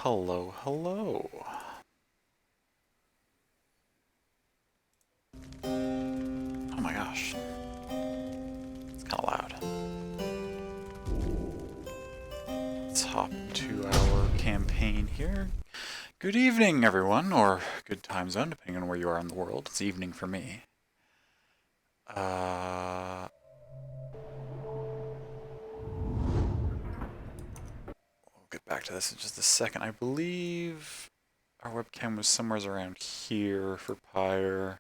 Hello, hello. Oh my gosh. It's kind of loud. Let's hop to our campaign here. Good evening, everyone, or good time zone, depending on where you are in the world. It's evening for me. We'll get back to this in just a second. I believe our webcam was somewhere around here for Pyre.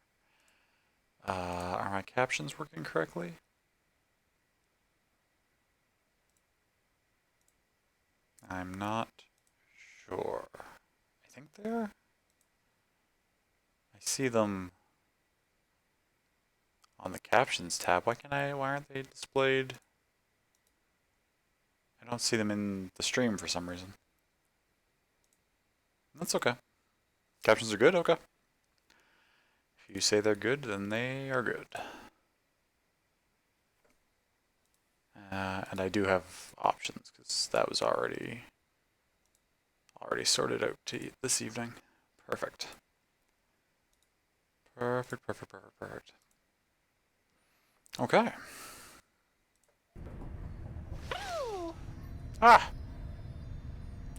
Are my captions working correctly? I'm not sure. I think they are. I see them on the captions tab. Why aren't they displayed? I don't see them in the stream for some reason. That's okay. Captions are good? Okay. If you say they're good, then they are good. And I do have options, because that was already sorted out this evening. Perfect. Perfect. Okay. Ah!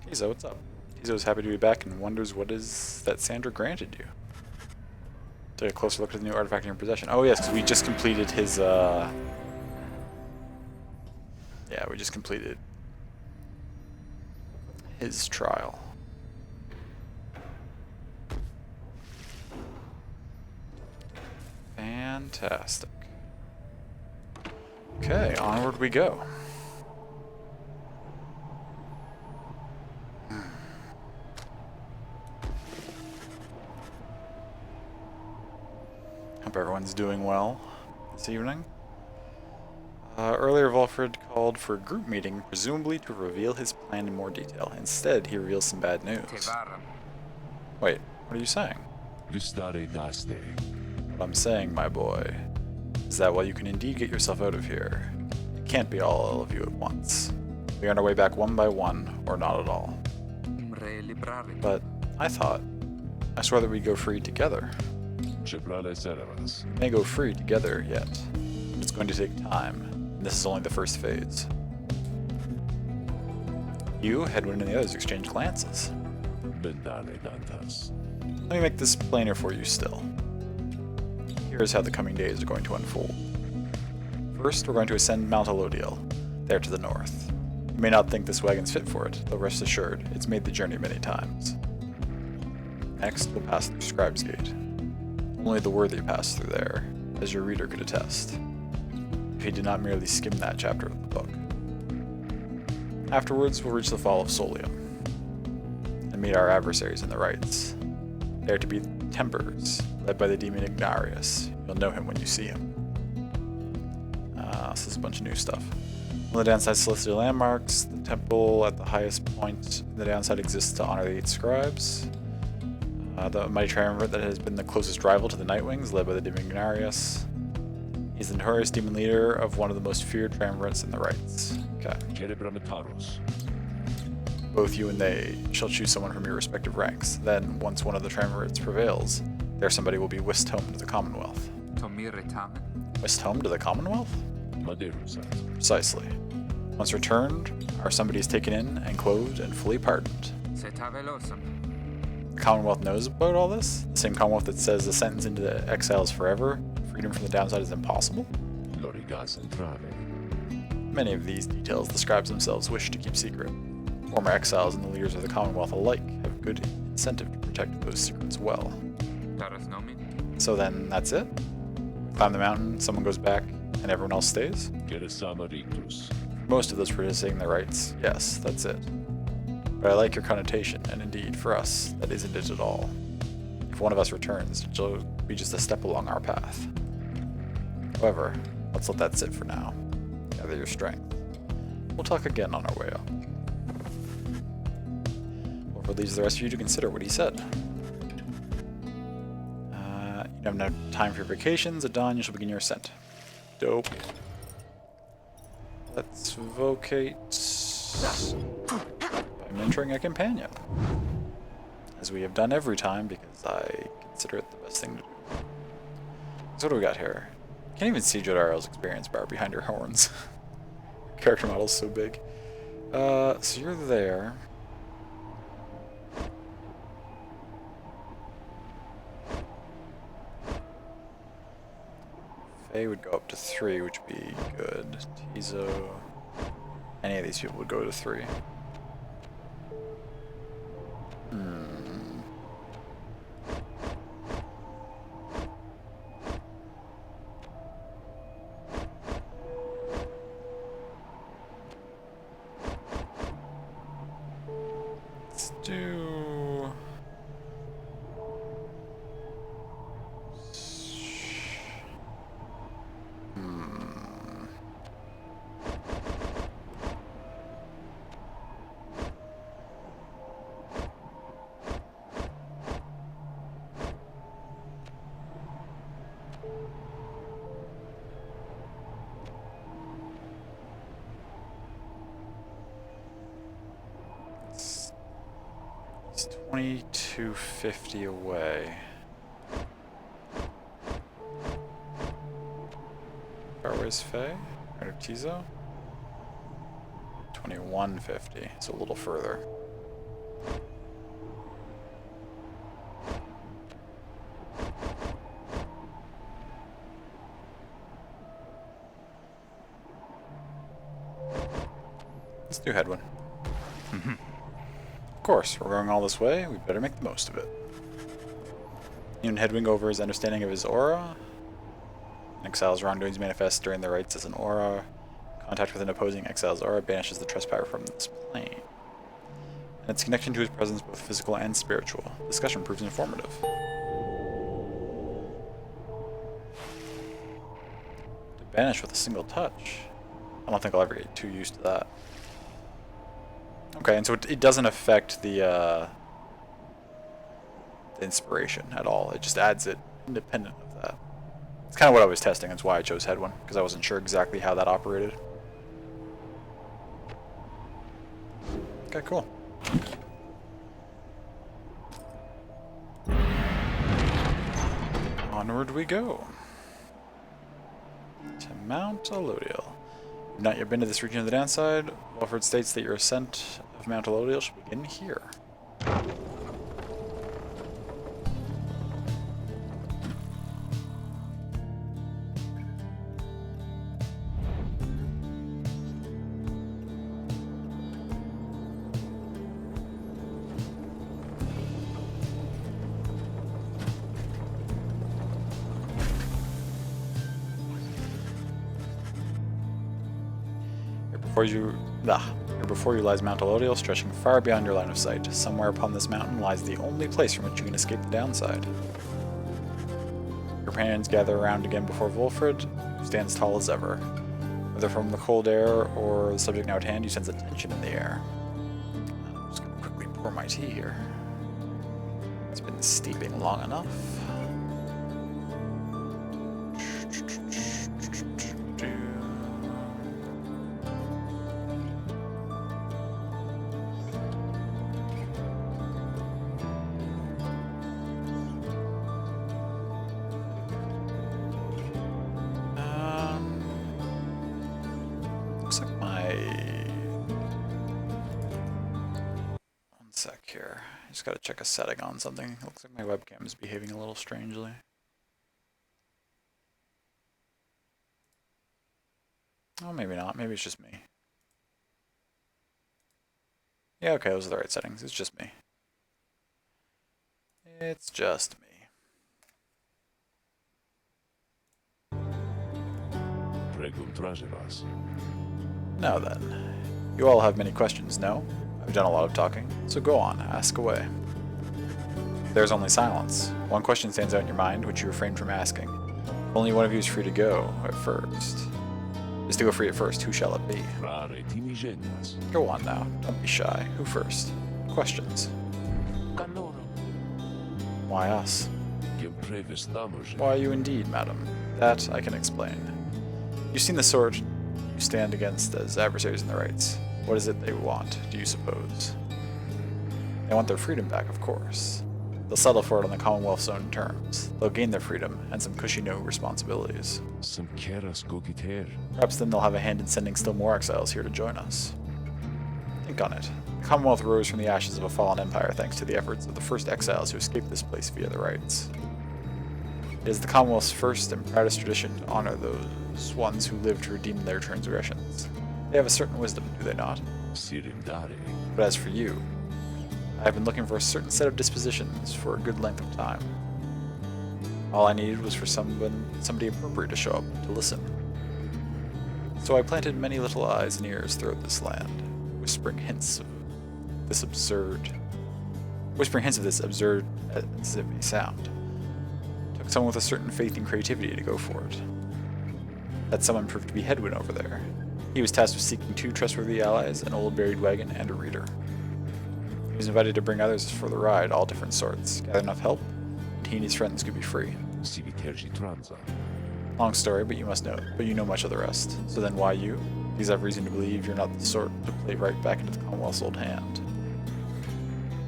Tizo, what's up? Tizo's happy to be back and wonders what is that Sandra granted you. Take a closer look at the new artifact in your possession. Oh yes, because we just completed his, yeah, we just completed his trial. Fantastic. Okay, onward we go. Hope everyone's doing well this evening. Earlier, Volfred called for a group meeting, presumably to reveal his plan in more detail. Instead, he reveals some bad news. Wait, what are you saying? What I'm saying, my boy, is that while you can indeed get yourself out of here, it can't be all of you at once. We are on our way back one by one, or not at all. But I swore that we'd go free together. We may go free together yet, but it's going to take time, and this is only the first phase. You, Hedwyn, and the others exchange glances. Let me make this plainer for you still. Here's how the coming days are going to unfold. First, we're going to ascend Mount Elodiel, there to the north. You may not think this wagon's fit for it, though rest assured, it's made the journey many times. Next, we'll pass through Scribe's Gate. Only the worthy pass through there, as your reader could attest, if he did not merely skim that chapter of the book. Afterwards, we'll reach the Fall of Solium, and meet our adversaries in the Rites. They are to be Tempers, led by the demon Ignarius. You'll know him when you see him. This is a bunch of new stuff. On the downside, celestial landmarks. The temple at the highest point in the downside exists to honor the 8 scribes. The mighty triumvirate that has been the closest rival to the Nightwings, led by the demon Ignarius. He's the notorious demon leader of one of the most feared triumvirates in the Rites. Okay. Both you and they shall choose someone from your respective ranks. Then, once one of the triumvirates prevails, there somebody will be whisked home to the Commonwealth. Whisked home to the Commonwealth? Precisely. Once returned, our somebody is taken in and clothed and fully pardoned. The Commonwealth knows about all this? The same Commonwealth that says the sentence into the exile is forever, freedom from the downside is impossible? Many of these details the scribes themselves wish to keep secret. Former exiles and the leaders of the Commonwealth alike have good incentive to protect those secrets well. So then, that's it? Climb the mountain, someone goes back, and everyone else stays? Most of those participating in the Rites, yes, that's it. But I like your connotation, and indeed, for us, that isn't it at all. If one of us returns, it'll be just a step along our path. However, let's let that sit for now. Gather your strength. We'll talk again on our way up. Wolford leaves the rest of you to consider what he said. You have no time for your vacations. At dawn, you shall begin your ascent. Dope. Let's vocate by and entering a companion. As we have done every time, because I consider it the best thing to do. So what do we got here? Can't even see Jodaro's experience bar behind your horns. Character model's so big. So you're there. Faye would go up to 3, which would be good. Tizo... Any of these people would go to 3. Let's do... It's 2250 away. Far away is Faye? Right of Tizo? 2150, so a little further. Let's do Headwind. Of course, we're going all this way, we better make the most of it. Even Headwind over his understanding of his aura. An exile's wrongdoings manifest during the rites as an aura. Contact with an opposing exile's aura banishes the trespasser from this plane. And its connection to his presence, both physical and spiritual. Discussion proves informative. To banish with a single touch. I don't think I'll ever get too used to that. Okay, and so it doesn't affect the inspiration at all. It just adds it independent of that. It's kind of what I was testing. That's why I chose Headwind, because I wasn't sure exactly how that operated. Okay, cool. Onward we go. To Mount Elodiel. You've not yet been to this region of the downside. Wilfred states that your ascent of Mount Elodiel should begin here. Before you lies Mount Elodiel, stretching far beyond your line of sight. Somewhere upon this mountain lies the only place from which you can escape the downside. Your companions gather around again before Wilfred, who stands tall as ever. Whether from the cold air or the subject now at hand, you sense a tension in the air. I'm just going to quickly pour my tea here. It's been steeping long enough. Looks like my... One sec here. I just gotta check a setting on something. It looks like my webcam is behaving a little strangely. Oh, maybe not. Maybe it's just me. Yeah, okay, those are the right settings. It's just me. It's just me. Now then, you all have many questions, no? I've done a lot of talking, so go on, ask away. There's only silence. One question stands out in your mind, which you refrain from asking. Only one of you is free to go at first. Is to go free at first, who shall it be? Go on now, don't be shy. Who first? Questions. Why us? Why you indeed, madam? That I can explain. You've seen the sort you stand against as adversaries in the rights. What is it they want, do you suppose? They want their freedom back, of course. They'll settle for it on the Commonwealth's own terms. They'll gain their freedom and some cushy new responsibilities. Perhaps then they'll have a hand in sending still more exiles here to join us. Think on it. The Commonwealth rose from the ashes of a fallen empire thanks to the efforts of the first exiles who escaped this place via the rites. It is the Commonwealth's first and proudest tradition to honor those ones who lived to redeem their transgressions. They have a certain wisdom, do they not? But as for you, I have been looking for a certain set of dispositions for a good length of time. All I needed was for somebody appropriate to show up, to listen. So I planted many little eyes and ears throughout this land, whispering hints of this absurd as it may sound. Took someone with a certain faith and creativity to go for it. That someone proved to be Hedwin over there. He was tasked with seeking 2 trustworthy allies, an old buried wagon, and a reader. He was invited to bring others for the ride, all different sorts, gather enough help, and he and his friends could be free. Long story, but you know much of the rest. So then why you? Because I have reason to believe you're not the sort to play right back into the Commonwealth's old hand.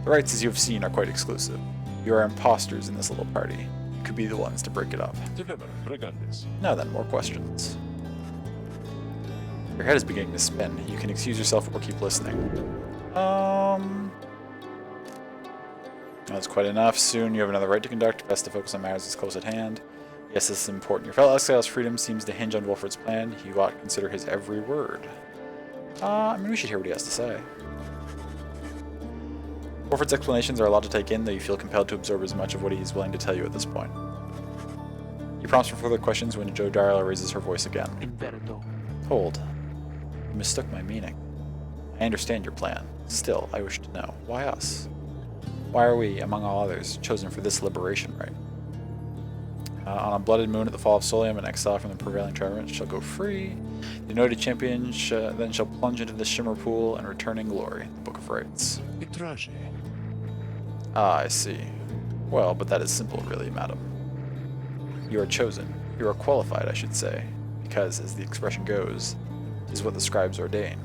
The rites, as you have seen, are quite exclusive. You are imposters in this little party. You could be the ones to break it up. Now then, more questions. Your head is beginning to spin. You can excuse yourself or keep listening. That's quite enough. Soon you have another right to conduct. Best to focus on matters as close at hand. Yes, this is important. Your fellow exile's freedom seems to hinge on Wolford's plan. You ought to consider his every word. We should hear what he has to say. Wolford's explanations are a lot to take in, though you feel compelled to absorb as much of what he is willing to tell you at this point. You prompts for further questions when Joe Darla raises her voice again. Hold. You mistook my meaning. I understand your plan. Still, I wish to know. Why us? Why are we, among all others, chosen for this liberation rite? On a blooded moon at the fall of Solium, an exile from the prevailing triumvirate shall go free. The anointed champion then shall plunge into the shimmer pool and return in glory, the Book of Rites. Ah, I see. Well, but that is simple, really, madam. You are chosen. You are qualified, I should say, because, as the expression goes, it is what the scribes ordain.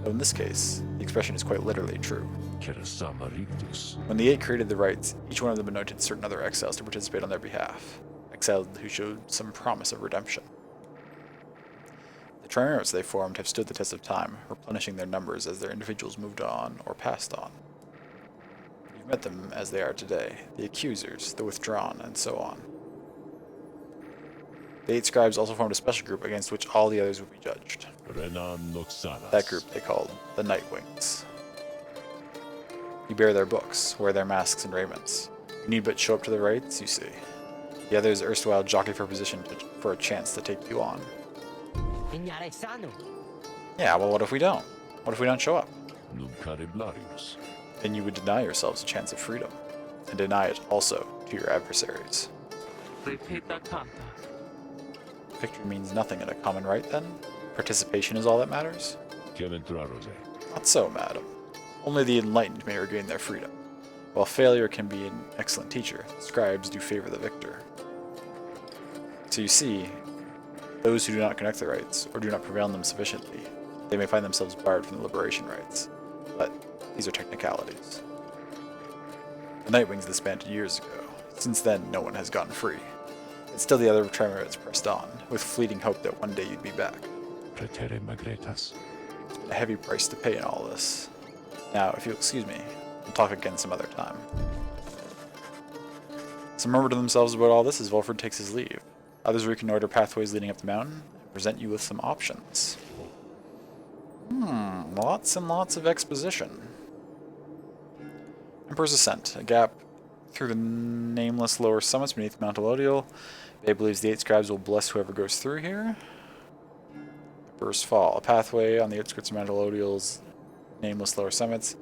Though in this case, the expression is quite literally true. When the 8 created the rites, each one of them anointed certain other exiles to participate on their behalf. Exiles who showed some promise of redemption. The triumvirates they formed have stood the test of time, replenishing their numbers as their individuals moved on or passed on. You've met them as they are today, the accusers, the withdrawn, and so on. The 8 scribes also formed a special group against which all the others would be judged. That group they called the Nightwings. You bear their books, wear their masks and raiments. You need but show up to the rites, you see. The others erstwhile jockey for position for a chance to take you on. Yeah, well, what if we don't? What if we don't show up? Then you would deny yourselves a chance of freedom, and deny it also to your adversaries. Victory means nothing in a common rite, then? Participation is all that matters? Not so, madam. Only the enlightened may regain their freedom. While failure can be an excellent teacher, the scribes do favor the victor. So you see, those who do not conduct the rites, or do not prevail in them sufficiently, they may find themselves barred from the liberation rites. But these are technicalities. The Nightwings disbanded years ago. Since then, no one has gotten free. And still the other triumvirates pressed on, with fleeting hope that one day you'd be back. It's been a heavy price to pay in all this. Now, if you'll excuse me, we'll talk again some other time. Some murmur to themselves about all this as Wolford takes his leave. Others reconnoiter pathways leading up the mountain and present you with some options. Lots and lots of exposition. Emperor's Ascent, a gap through the nameless lower summits beneath Mount Elodial. Bay believes the 8 scribes will bless whoever goes through here. Emperor's Fall, a pathway on the outskirts of Mount Elodial's nameless lower summits.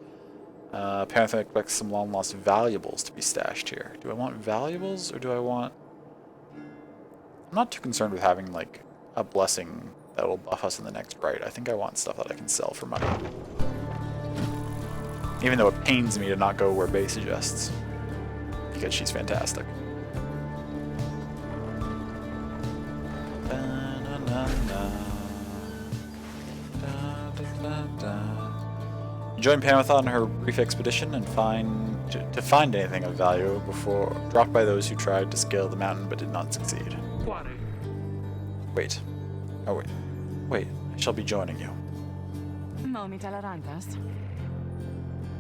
Apparently expects some long-lost valuables to be stashed here. Do I want valuables, or do I want... I'm not too concerned with having, like, a blessing that will buff us in the next rite. I think I want stuff that I can sell for money. Even though it pains me to not go where Bay suggests. Because she's fantastic. You join Pamathon on her brief expedition and to find anything of value before dropped by those who tried to scale the mountain but did not succeed. Wait. Oh wait. Wait, I shall be joining you.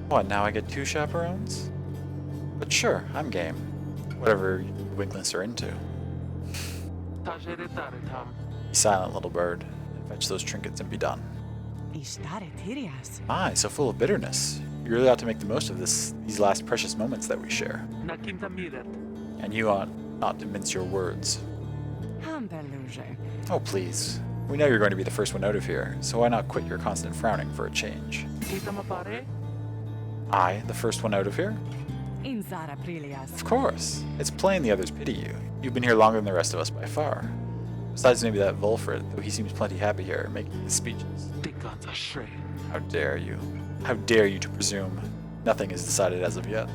What, now I get 2 chaperones? But sure, I'm game. Whatever you winglets are into. Be silent, little bird, and fetch those trinkets and be done. Aye, so full of bitterness. You really ought to make the most of these last precious moments that we share. And you ought not to mince your words. Oh, please. We know you're going to be the first one out of here, so why not quit your constant frowning for a change? I, the first one out of here? Of course. It's plain the others pity you. You've been here longer than the rest of us by far. Besides maybe that Volfred, though he seems plenty happy here, making his speeches. How dare you? How dare you to presume? Nothing is decided as of yet.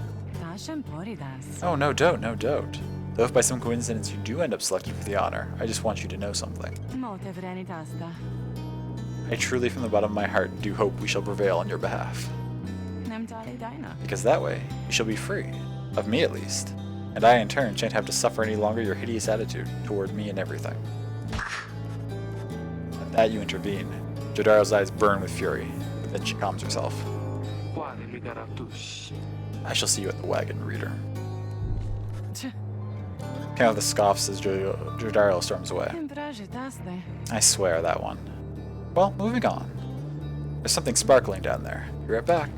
Oh, no doubt, no doubt. Though if by some coincidence you do end up selected for the honor, I just want you to know something. I truly from the bottom of my heart do hope we shall prevail on your behalf. Because that way, you shall be free. Of me at least. And I in turn shan't have to suffer any longer your hideous attitude toward me and everything. At that you intervene. Jodaro's eyes burn with fury, but then she calms herself. I shall see you at the wagon, reader. Came with the scoffs as Jodaro storms away. I swear, that one. Well, moving on. There's something sparkling down there. Be right back.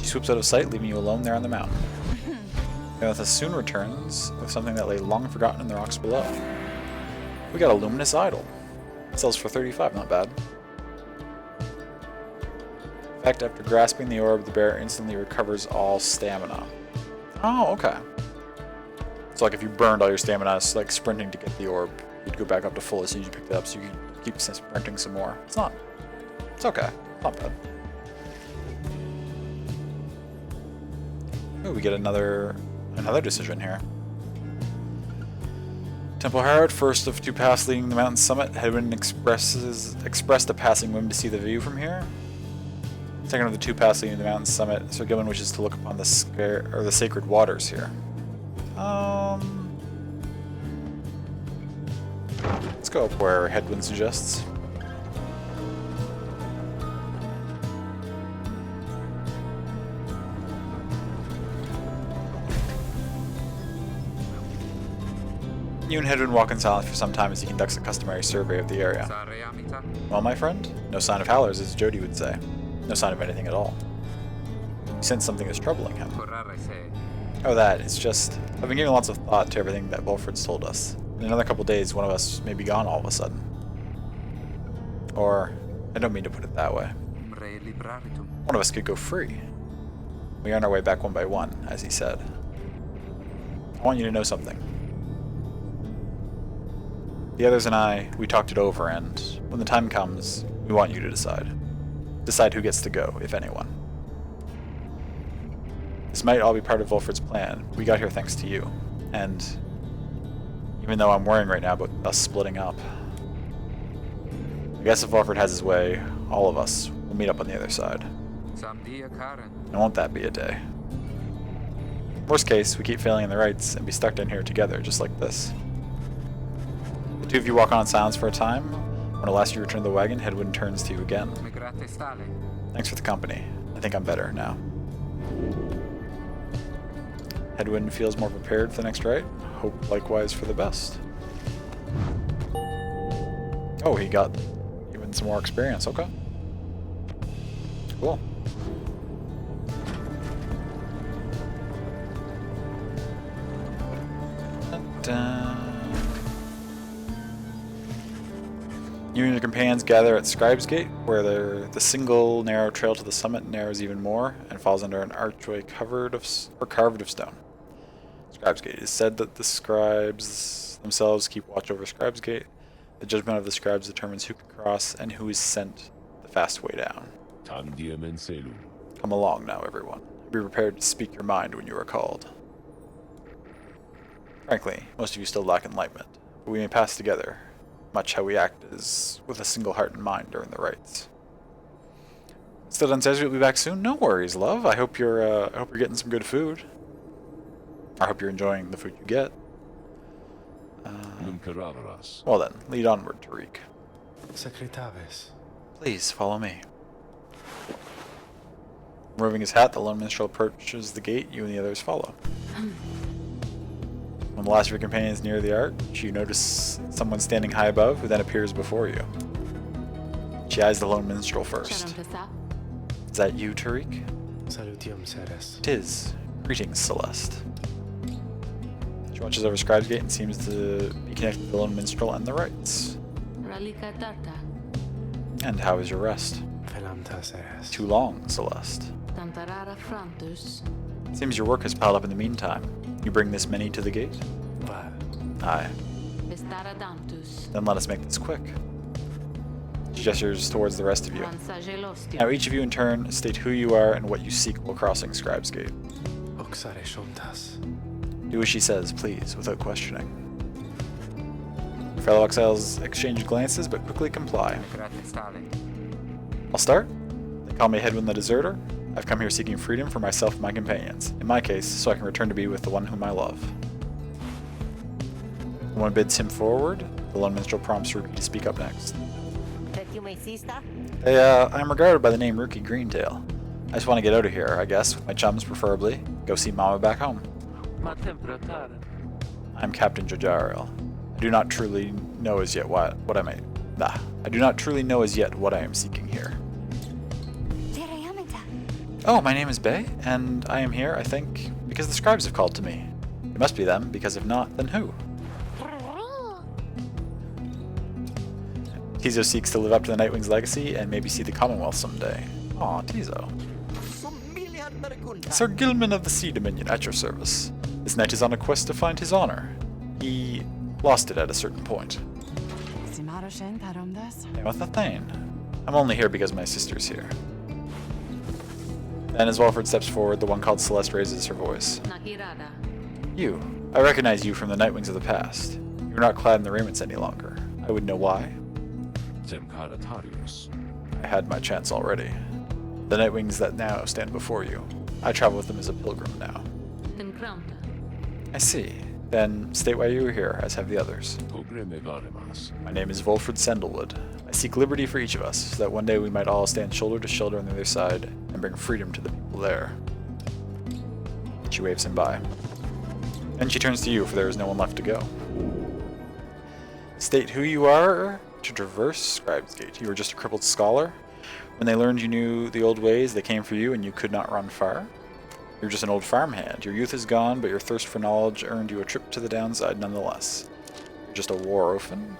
She swoops out of sight, leaving you alone there on the mountain. Kamatha soon returns with something that lay long forgotten in the rocks below. We got a luminous idol. It sells for 35, not bad. In fact, after grasping the orb, the bear instantly recovers all stamina. Oh, okay. So like if you burned all your stamina, like sprinting to get the orb, you'd go back up to full as soon as you picked it up, so you could keep sprinting some more. It's okay. Not bad. Ooh, we get another decision here. Temple Harrod, first of 2 paths leading the mountain summit, Hedwyn expressed a passing whim to see the view from here. Second of the 2 paths leading to the mountain summit, Sir Gilman wishes to look upon the sacred waters here. Let's go up where Hedwyn suggests. You and Hedwyn walk in silence for some time as he conducts a customary survey of the area. Well, my friend, no sign of howlers, as Jody would say. No sign of anything at all. You sense something is troubling him. Oh, that. It's just, I've been giving lots of thought to everything that Volfred's told us. In another couple days, one of us may be gone all of a sudden. Or, I don't mean to put it that way. One of us could go free. We earn our way back one by one, as he said. I want you to know something. The others and I, we talked it over, and when the time comes, we want you to decide. Decide who gets to go, if anyone. This might all be part of Volfred's plan. We got here thanks to you. And even though I'm worrying right now about us splitting up, I guess if Volfred has his way, all of us will meet up on the other side. And won't that be a day? Worst case, we keep failing in the rites and be stuck down here together, just like this. The 2 of you walk on in silence for a time. When at last you return to the wagon, Hedwyn turns to you again. Thanks for the company. I think I'm better now. Hedwyn feels more prepared for the next rite. Hope likewise for the best. Oh, he got even some more experience. Okay. Cool. Dun-dun. You and your companions gather at Scribe's Gate, where the single narrow trail to the summit narrows even more and falls under an archway carved of stone. Scribe's Gate. It is said that the scribes themselves keep watch over Scribe's Gate. The judgment of the scribes determines who can cross and who is sent the fast way down. Come along now, everyone. Be prepared to speak your mind when you are called. Frankly, most of you still lack enlightenment, but we may pass together, much how we act is with a single heart and mind during the rites. Still done says you'll be back soon? No worries, love. I hope you're getting some good food. I hope you're enjoying the food you get. Well then, lead onward, Tariq. Please, follow me. Removing his hat, the lone minstrel approaches the gate. You and the others follow. When the last of your companions near the arch, you notice someone standing high above, who then appears before you. She eyes the lone minstrel first. Is that you, Tariq? It is. Greetings, Celeste. She watches over Scribe's Gate and seems to be connected to the lone minstrel and the rites. And how is your rest? Too long, Celeste. Seems your work has piled up in the meantime. You bring this many to the gate? Aye. Then let us make this quick. She gestures towards the rest of you. Now each of you in turn state who you are and what you seek while crossing Scribe's Gate. Do as she says, please, without questioning. Your fellow exiles exchange glances, but quickly comply. I'll start. They call me Hedwin the Deserter. I've come here seeking freedom for myself and my companions. In my case, so I can return to be with the one whom I love. When one bids him forward, the lone minstrel prompts Ruki to speak up next. I'm regarded by the name Ruki Greentail. I just want to get out of here, I guess, with my chums preferably. Go see Mama back home. I'm Captain Jojariel. I do not truly know as yet what I do not truly know as yet what I am seeking here. Oh, my name is Bay, and I am here, I think, because the scribes have called to me. It must be them, because if not, then who? Tizo seeks to live up to the Nightwing's legacy and maybe see the Commonwealth someday. Aw, Tizo. Sir Gilman of the Sea Dominion, at your service. This knight is on a quest to find his honor. He lost it at a certain point. What's that thing? I'm only here because my sister's here. Then as Walford steps forward, the one called Celeste raises her voice. You. I recognize you from the Nightwings of the past. You're not clad in the raiments any longer. I would know why. I had my chance already. The Nightwings that now stand before you. I travel with them as a pilgrim now. I see. Then state why you are here, as have the others. My name is Volfred Sandalwood. I seek liberty for each of us, so that one day we might all stand shoulder to shoulder on the other side and bring freedom to the people there. She waves him by. Then she turns to you, for there is no one left to go. State who you are to traverse Scribe's Gate. You are just a crippled scholar. When they learned you knew the old ways, they came for you and you could not run far. You're just an old farmhand. Your youth is gone, but your thirst for knowledge earned you a trip to the downside nonetheless. You're just a war orphan.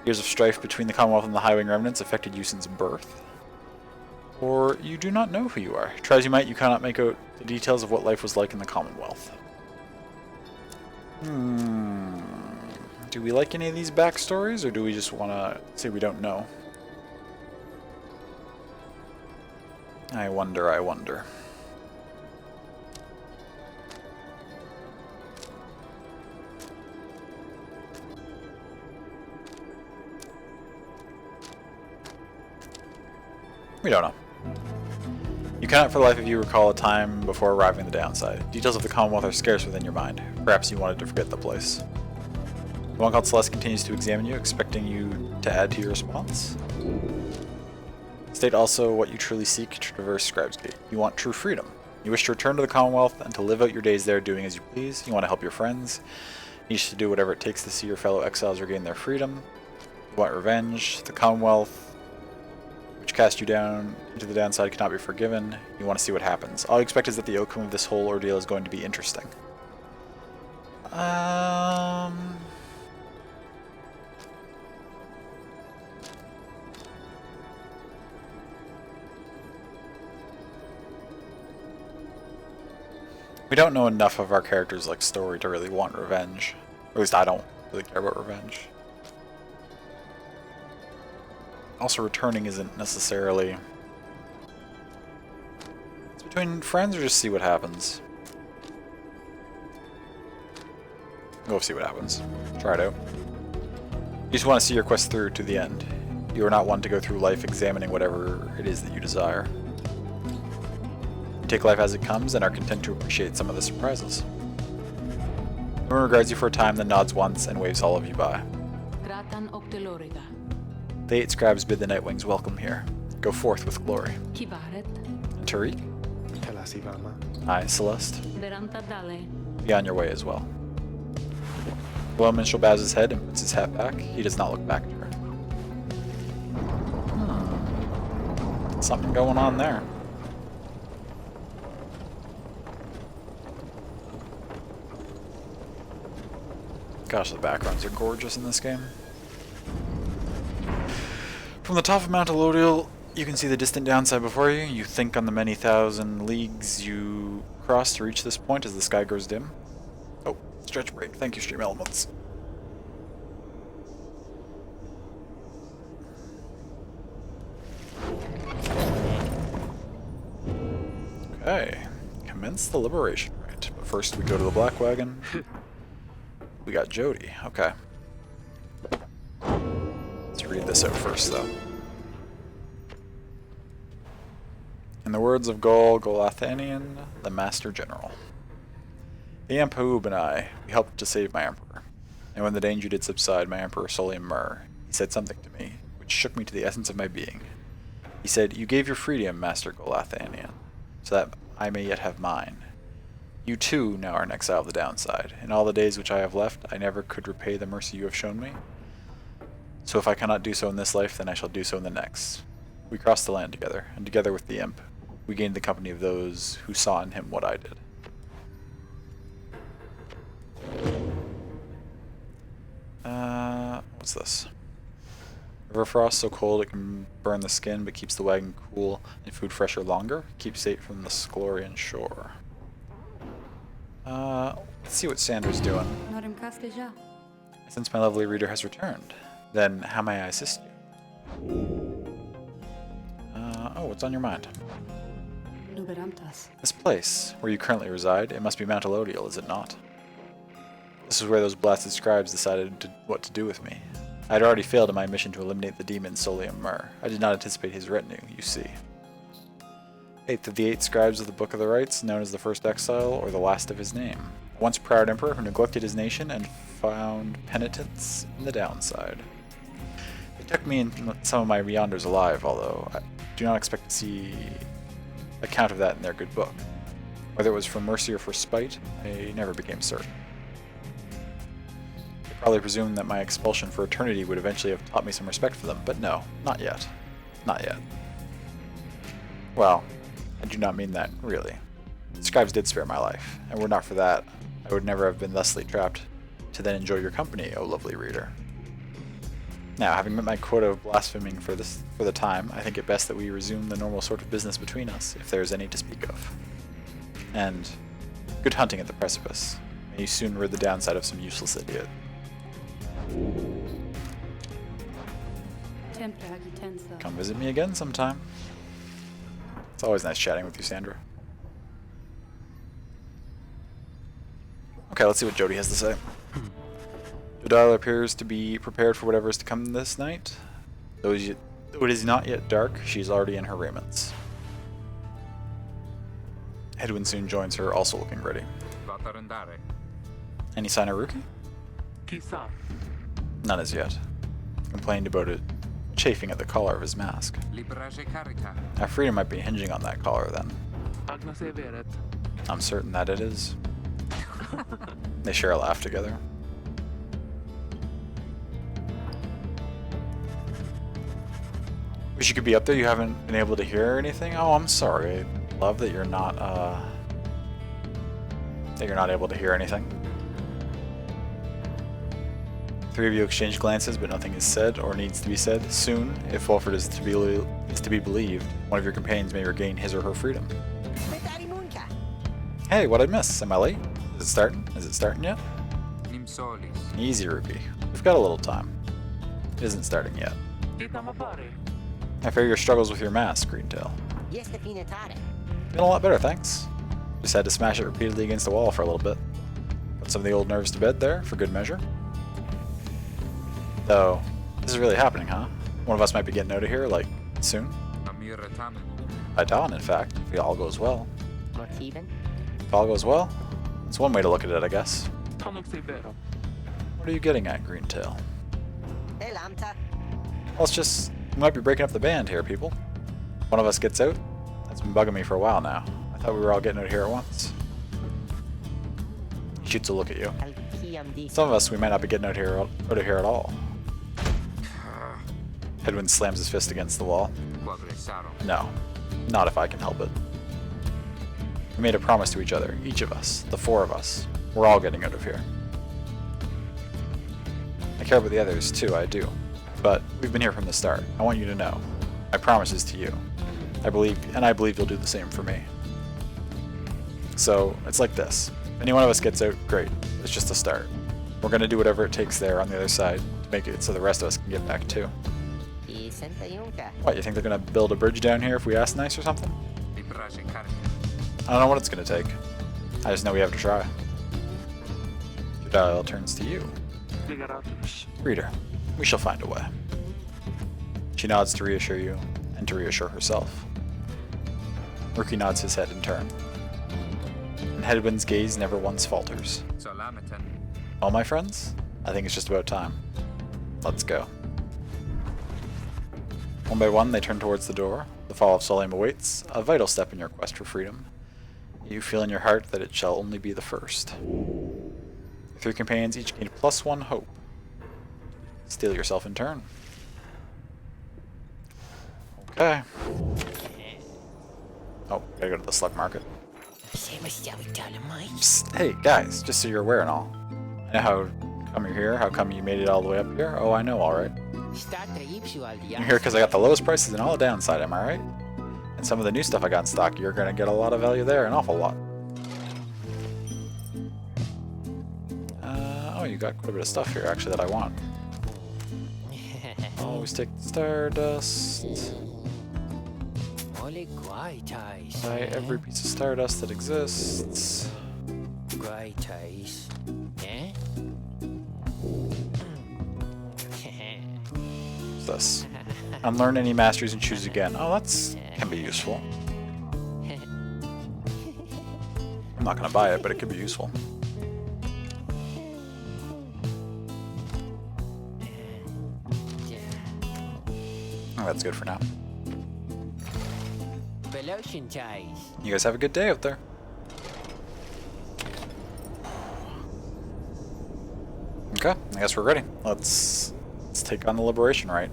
Years of strife between the Commonwealth and the Highwing remnants affected you since birth. Or you do not know who you are. Try as you might, you cannot make out the details of what life was like in the Commonwealth. Do we like any of these backstories, or do we just want to say we don't know? I wonder, I wonder. We don't know. You cannot for the life of you recall a time before arriving at the downside. Details of the Commonwealth are scarce within your mind. Perhaps you wanted to forget the place. The one called Celeste continues to examine you, expecting you to add to your response. State also what you truly seek to traverse Scribe's Gate. You want true freedom. You wish to return to the Commonwealth and to live out your days there doing as you please. You want to help your friends. You wish to do whatever it takes to see your fellow exiles regain their freedom. You want revenge. The Commonwealth, which cast you down into the downside, cannot be forgiven. You want to see what happens. All you expect is that the outcome of this whole ordeal is going to be interesting. We don't know enough of our character's story to really want revenge. Or at least I don't really care about revenge. Also, returning isn't necessarily... It's between friends or just see what happens. Go see what happens. Try it out. You just want to see your quest through to the end. You are not one to go through life examining whatever it is that you desire. You take life as it comes and are content to appreciate some of the surprises. No one regards you for a time, then nods once and waves all of you by. The 8 scribes bid the Nightwings welcome here. Go forth with glory. And Tariq? Aye, Celeste. Be on your way as well. The Minstrel bows his head and puts his hat back. He does not look back at her. Something going on there. Gosh, the backgrounds are gorgeous in this game. From the top of Mount Elodial, you can see the distant downside before you. You think on the many thousand leagues you cross to reach this point as the sky grows dim. Oh, stretch break. Thank you, Stream Elements. Okay, commence the liberation rite. But first we go to the Black Wagon. We got Jody, okay. Let's read this out first, though. In the words of Gol Golathanian, the Master General. The Imp Haub and I, we helped to save my Emperor. And when the danger did subside, my Emperor Solium Mur, he said something to me, which shook me to the essence of my being. He said, "You gave your freedom, Master Golathanian, so that I may yet have mine. You too now are an exile of the downside. In all the days which I have left, I never could repay the mercy you have shown me. So if I cannot do so in this life, then I shall do so in the next." We crossed the land together, and together with the Imp, we gained the company of those who saw in him what I did. What's this? River frost so cold it can burn the skin, but keeps the wagon cool and food fresher longer. Keeps safe from the Sclorian shore. Let's see what Sandra's doing. Since my lovely reader has returned, then how may I assist you? Oh, what's on your mind? This place, where you currently reside, it must be Mount Elodial, is it not? This is where those blasted scribes decided what to do with me. I had already failed in my mission to eliminate the demon Solium Mur. I did not anticipate his retinue, you see. 8th of the 8 scribes of the Book of the Rites, known as the First Exile, or the last of his name. A once proud emperor who neglected his nation and found penitence in the downside. They took me and some of my Beyonders alive, although I do not expect to see account of that in their good book. Whether it was for mercy or for spite, I never became certain. They probably presumed that my expulsion for eternity would eventually have taught me some respect for them, but no, not yet. Not yet. Well, I do not mean that, really. The scribes did spare my life, and were not for that, I would never have been thusly trapped to then enjoy your company, O lovely reader. Now, having met my quota of blaspheming for the time, I think it best that we resume the normal sort of business between us, if there is any to speak of. And good hunting at the precipice. May you soon rid the downside of some useless idiot. Come visit me again sometime. It's always nice chatting with you, Sandra. Okay, let's see what Jody has to say. Jodila appears to be prepared for whatever is to come this night. Though it is not yet dark, she is already in her raiments. Hedwin soon joins her, also looking ready. Any sign of Ruki? None as yet. Complained about it chafing at the collar of his mask. Our freedom might be hinging on that collar, then. I'm certain that it is. They share a laugh together. Wish you could be up there. You haven't been able to hear anything? Oh, I'm sorry. I love that you're not able to hear anything. Three of you exchange glances, but nothing is said or needs to be said. Soon, if Wolford is to be believed, one of your companions may regain his or her freedom. Hey, what'd I miss? Am I late? Is it starting? Is it starting yet? Easy, Ruby. We've got a little time. It isn't starting yet. I fear your struggles with your mask, Greentail. Feeling a lot better, thanks. Just had to smash it repeatedly against the wall for a little bit. Put some of the old nerves to bed there, for good measure. Though, this is really happening, huh? One of us might be getting out of here, like, soon. By dawn, in fact, if it all goes well. If all goes well, it's one way to look at it, I guess. What are you getting at, Greentail? Well, it's just, we might be breaking up the band here, people. One of us gets out. That's been bugging me for a while now. I thought we were all getting out of here at once. He shoots a look at you. Some of us, we might not be getting out of here at all. Hedwin slams his fist against the wall. No, not if I can help it. We made a promise to each other, each of us, the four of us. We're all getting out of here. I care about the others too, I do. But we've been here from the start. I want you to know. My promise is to you. I believe you'll do the same for me. So, it's like this. If any one of us gets out, great. It's just a start. We're gonna do whatever it takes there on the other side to make it so the rest of us can get back too. What, you think they're gonna build a bridge down here if we ask nice or something? I don't know what it's gonna take. I just know we have to try. Jedial turns to you. Reader, we shall find a way. She nods to reassure you, and to reassure herself. Rookie nods his head in turn. And Hedwin's gaze never once falters. Well, my friends, I think it's just about time. Let's go. One by one, they turn towards the door. The fall of Soleim awaits, a vital step in your quest for freedom. You feel in your heart that it shall only be the first. Your three companions each gain +1 hope. Steel yourself in turn. Okay. Oh, gotta go to the slug market. Psst, hey, guys, just so you're aware and all. I know how come you're here, how come you made it all the way up here. Oh, I know, alright. You're here because I got the lowest prices and all the downside, am I right? And some of the new stuff I got in stock, you're gonna get a lot of value there, an awful lot. Oh, you got quite a bit of stuff here, actually, that I want. Always take Stardust. Buy every piece of Stardust that exists. What's this? Unlearn any masteries and choose again. Oh, that's can be useful. I'm not gonna buy it, but it could be useful. Oh, that's good for now. You guys have a good day out there. Okay, I guess we're ready. Let's take on the liberation rite.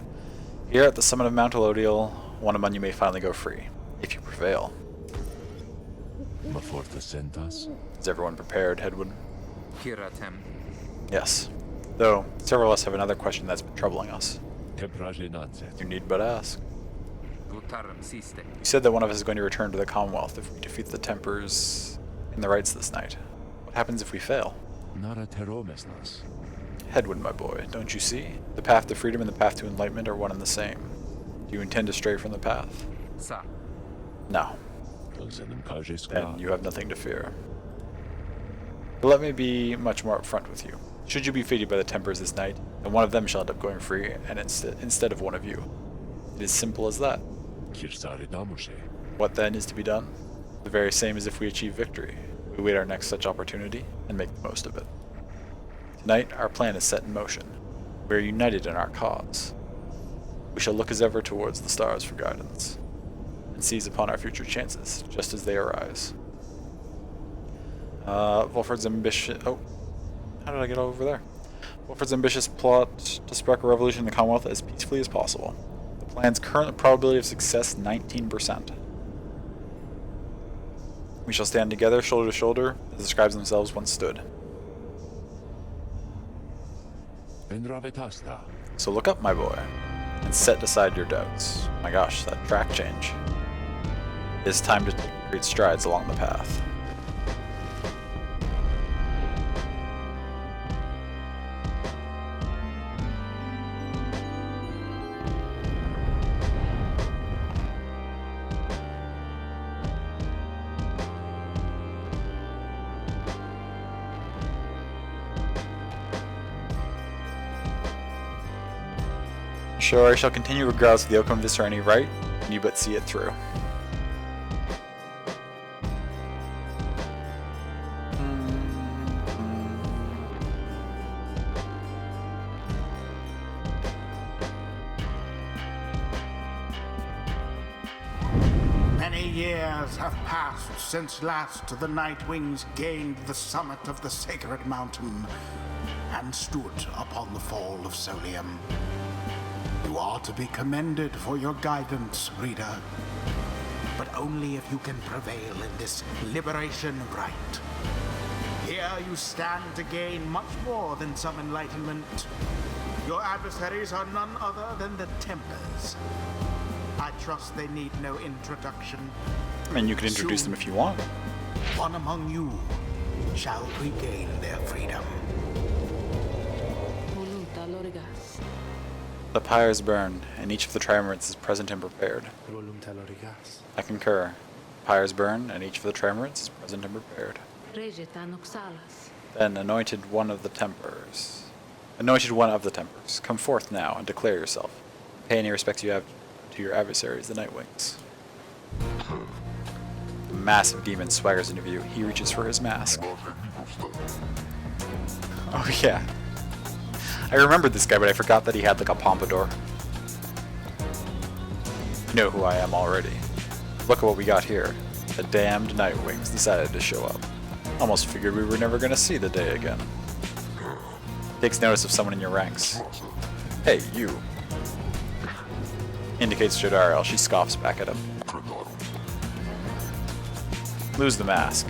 Here at the summit of Mount Elodial, one among you may finally go free, if you prevail. Is everyone prepared, Hedwin? Yes. Though, several of us have another question that's been troubling us. You need but ask. You said that one of us is going to return to the Commonwealth if we defeat the Tempers in the rites this night. What happens if we fail? Hedwin, my boy, don't you see? The path to freedom and the path to enlightenment are one and the same. Do you intend to stray from the path? No. Then you have nothing to fear. But let me be much more upfront with you. Should you be defeated by the Tempers this night, then one of them shall end up going free, and instead of one of you. It is simple as that. What then is to be done? The very same as if we achieve victory. We wait our next such opportunity, and make the most of it. Tonight, our plan is set in motion. We are united in our cause. We shall look as ever towards the stars for guidance, and seize upon our future chances, just as they arise. Wolford's ambition... Oh, how did I get over there? Wolford's ambitious plot to spark a revolution in the Commonwealth as peacefully as possible. The plan's current probability of success, 19%. We shall stand together, shoulder to shoulder, as the scribes themselves once stood. So look up, my boy, and set aside your doubts. My gosh, that track change. It is time to take great strides along the path. Sure, I shall continue regardless of the outcome of this or any right, and you but see it through. Many years have passed since last the Nightwings gained the summit of the sacred mountain and stood upon the fall of Solium. You are to be commended for your guidance, reader, but only if you can prevail in this liberation rite. Here you stand to gain much more than some enlightenment. Your adversaries are none other than the Tempers. I trust they need no introduction. I mean, you can introduce them if you want. One among you shall regain their freedom. The pyres burn, and each of the triumvirates is present and prepared. I concur. Pyres burn, and each of the triumvirates is present and prepared. Then, anointed one of the Tempers, come forth now and declare yourself. Pay any respects you have to your adversaries, the Nightwings. The massive demon swaggers into view. He reaches for his mask. Oh yeah. I remembered this guy, but I forgot that he had like a pompadour. You know who I am already. Look at what we got here. The damned Nightwings decided to show up. Almost figured we were never gonna see the day again. Takes notice of someone in your ranks. Hey, you. Indicates Jodariel. She scoffs back at him. Lose the mask.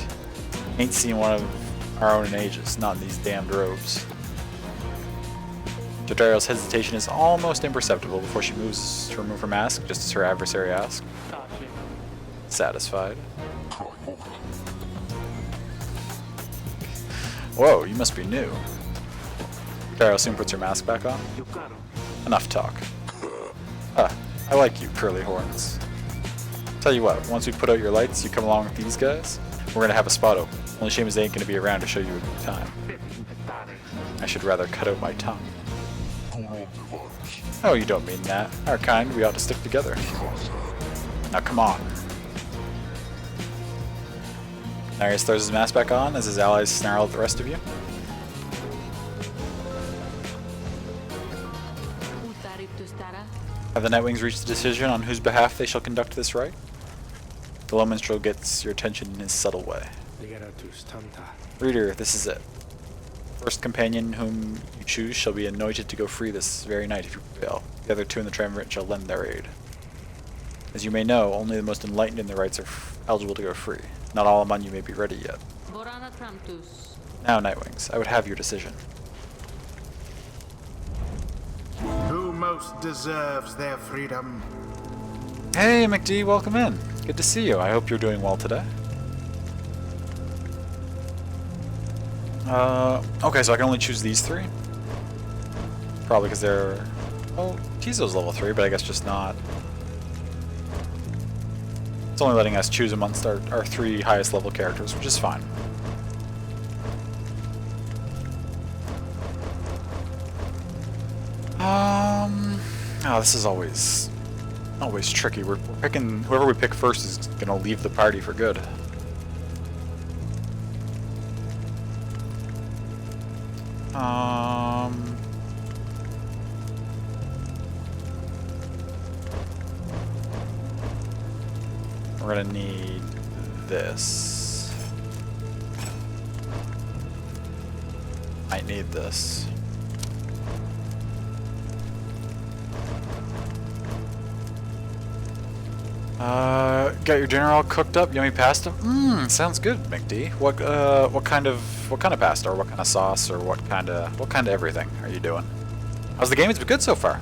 Ain't seen one of our own in ages, not in these damned robes. Jodariel's hesitation is almost imperceptible before she moves to remove her mask, just as her adversary asks. Satisfied. Whoa, you must be new. Jodariel soon puts her mask back on. Enough talk. I like you, curly horns. Tell you what, once we put out your lights, you come along with these guys, we're gonna have a spot open. Only shame is they ain't gonna be around to show you a good time. I should rather cut out my tongue. Oh, you don't mean that. Our kind, we ought to stick together. Now come on. Narius throws his mask back on as his allies snarl at the rest of you. Have the Nightwings reached a decision on whose behalf they shall conduct this rite? The low minstrel gets your attention in his subtle way. Reader, this is it. First companion whom you choose shall be anointed to go free this very night if you prevail. The other two in the triumvirate shall lend their aid. As you may know, only the most enlightened in the rites are eligible to go free. Not all among you may be ready yet. Now, Nightwings, I would have your decision. Who most deserves their freedom? Hey, McD, welcome in. Good to see you. I hope you're doing well today. Okay, so I can only choose these three? Probably because they're... Oh, Tizo's level 3, but I guess just not... It's only letting us choose amongst our three highest level characters, which is fine. Oh, this is always tricky. We're picking... Whoever we pick first is gonna leave the party for good. We're gonna need this. Might need this. Got your dinner all cooked up? Yummy pasta? Sounds good, McD. What kind of pasta, or what kind of sauce, or what kind of everything are you doing? How's the game? It's been good so far.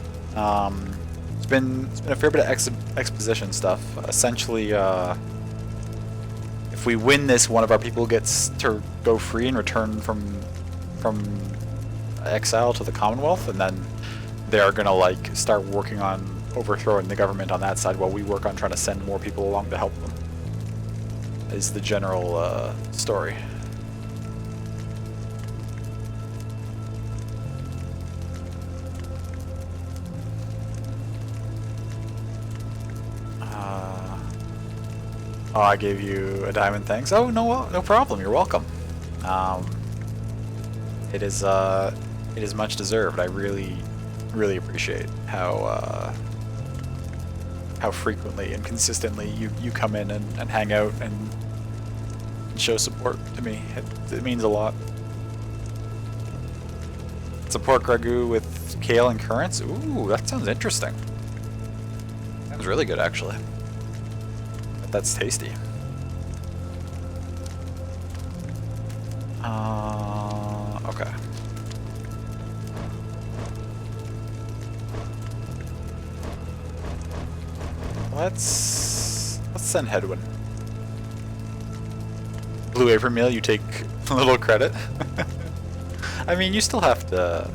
It's been a fair bit of exposition stuff. Essentially, if we win this, one of our people gets to go free and return from exile to the Commonwealth, and then they're gonna like start working on overthrowing the government on that side while we work on trying to send more people along to help them. Is the general story. Oh, I gave you a diamond, thanks. Oh, no problem. You're welcome. It is much deserved. I really appreciate how frequently and consistently you come in and hang out and show support to me. It means a lot. It's a pork ragu with kale and currants. Ooh, that sounds interesting. Sounds really good, actually. But that's tasty. Okay. Let's send Hedwin. Blue Apron meal, you take a little credit. I mean, you still have to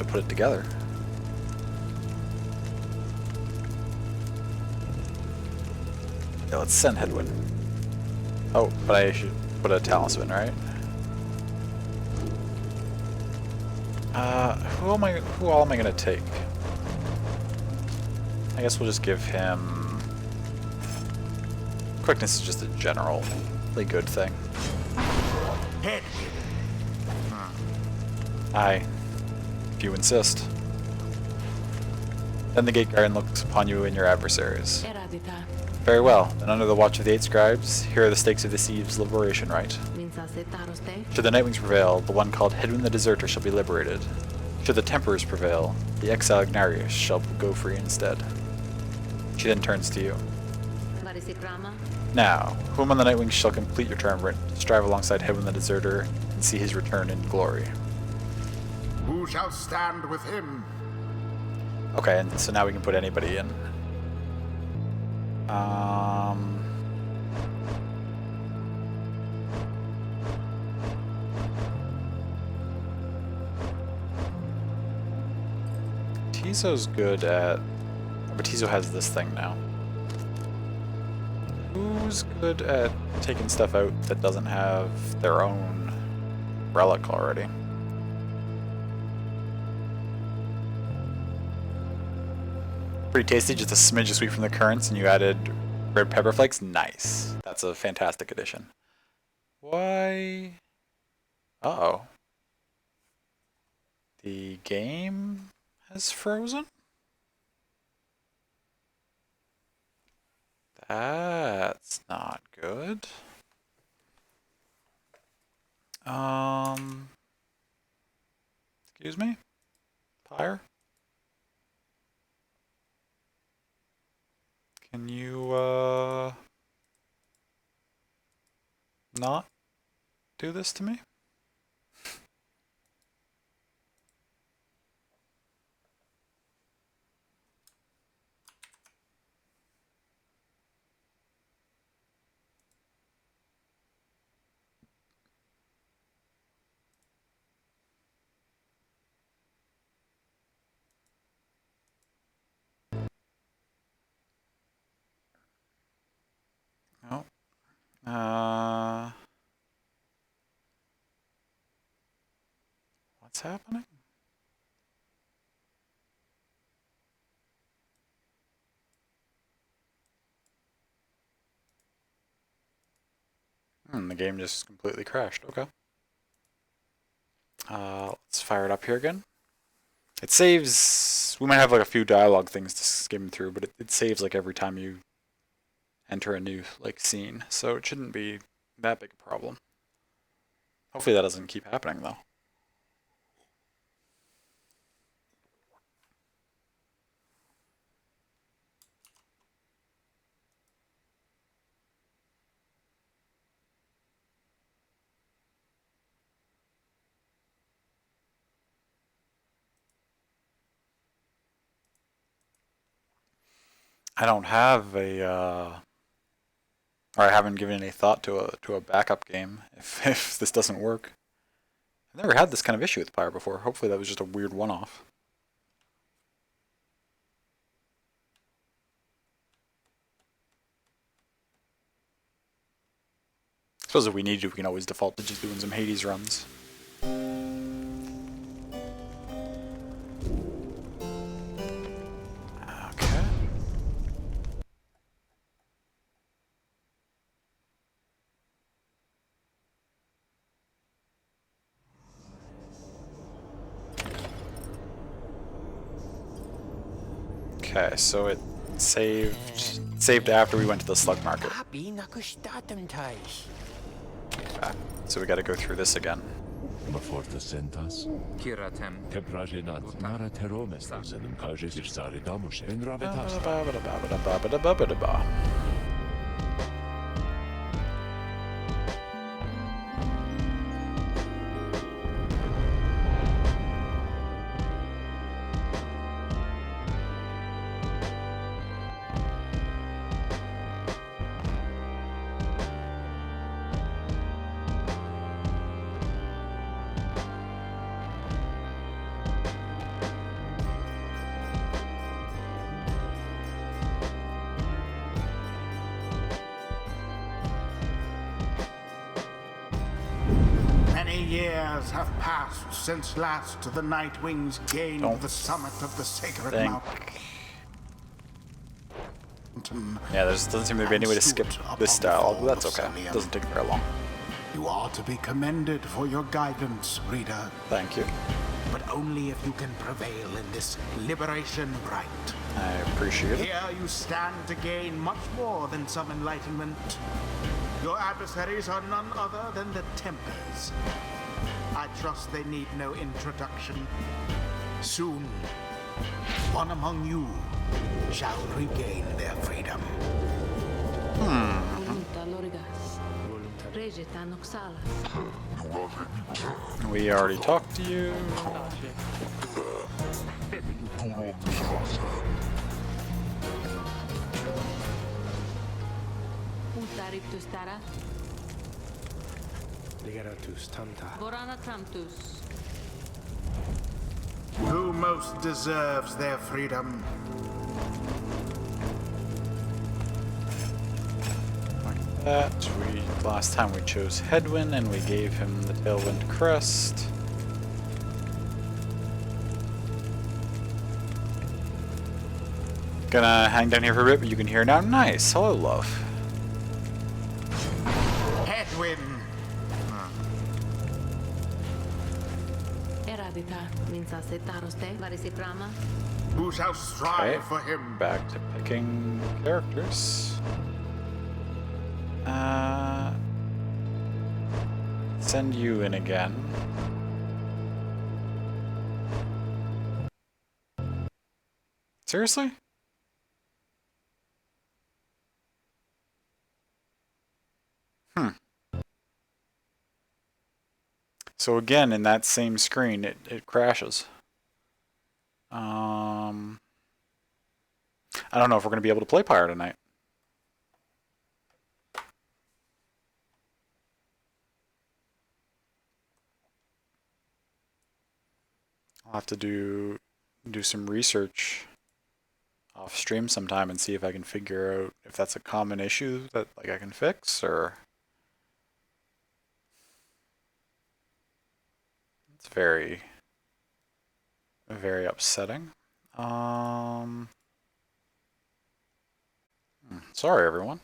put it together. Yeah, let's send Hedwin. Oh, but I should put a talisman, right? Who all am I gonna take? I guess we'll just give him... Quickness is just a generally good thing. Aye, if you insist. Then the gate guardian looks upon you and your adversaries. Very well, then under the watch of the 8 scribes, here are the stakes of the Thieves' liberation rite. Should the Nightwings prevail, the one called Hedwin the Deserter shall be liberated. Should the Temperers prevail, the exiled Ignarius shall go free instead. She then turns to you. Now, whom on the Nightwings shall complete your term written, strive alongside Hedwin the Deserter, and see his return in glory. Who shall stand with him? Okay, and so now we can put anybody in. Tizo's good at... But Tizo has this thing now. Who's good at taking stuff out that doesn't have their own relic already? Pretty tasty, just a smidge of sweet from the currants, and you added red pepper flakes. Nice. That's a fantastic addition. Why? Uh-oh. The game has frozen? That's not good. Excuse me? Pyre? Can you, not do this to me? No. What's happening? The game just completely crashed. Okay. Let's fire it up here again. It saves... We might have like a few dialogue things to skim through, but it saves like every time you enter a new like scene, so it shouldn't be that big a problem. Hopefully that doesn't keep happening though. I don't have a or I haven't given any thought to a backup game if this doesn't work. I've never had this kind of issue with Pyre before. Hopefully that was just a weird one-off. I suppose if we need to, we can always default to just doing some Hades runs. Okay. Okay, so it saved after we went to the slug market. Okay, so we got to go through this again. Many years have passed since last the Night Wings gained the summit of the sacred mountain. Yeah, there doesn't seem to be any way to skip this style, but that's okay. It doesn't take very long. You are to be commended for your guidance, reader. Thank you. But only if you can prevail in this liberation rite. I appreciate it. Here you stand to gain much more than some enlightenment. Your adversaries are none other than the Tempers. I trust they need no introduction. Soon, one among you shall regain their freedom. We already talked to you. Who most deserves their freedom? That last time we chose Headwind and we gave him the Tailwind Crest. Gonna hang down here for a bit, but you can hear now. Nice. Hello, love. Headwind. Who shall strive for him? Back to picking characters. Send you in again. Seriously? So again, in that same screen, it crashes. I don't know if we're going to be able to play Pyre tonight. I'll have to do some research off stream sometime and see if I can figure out if that's a common issue that like I can fix, or it's very upsetting. Sorry everyone.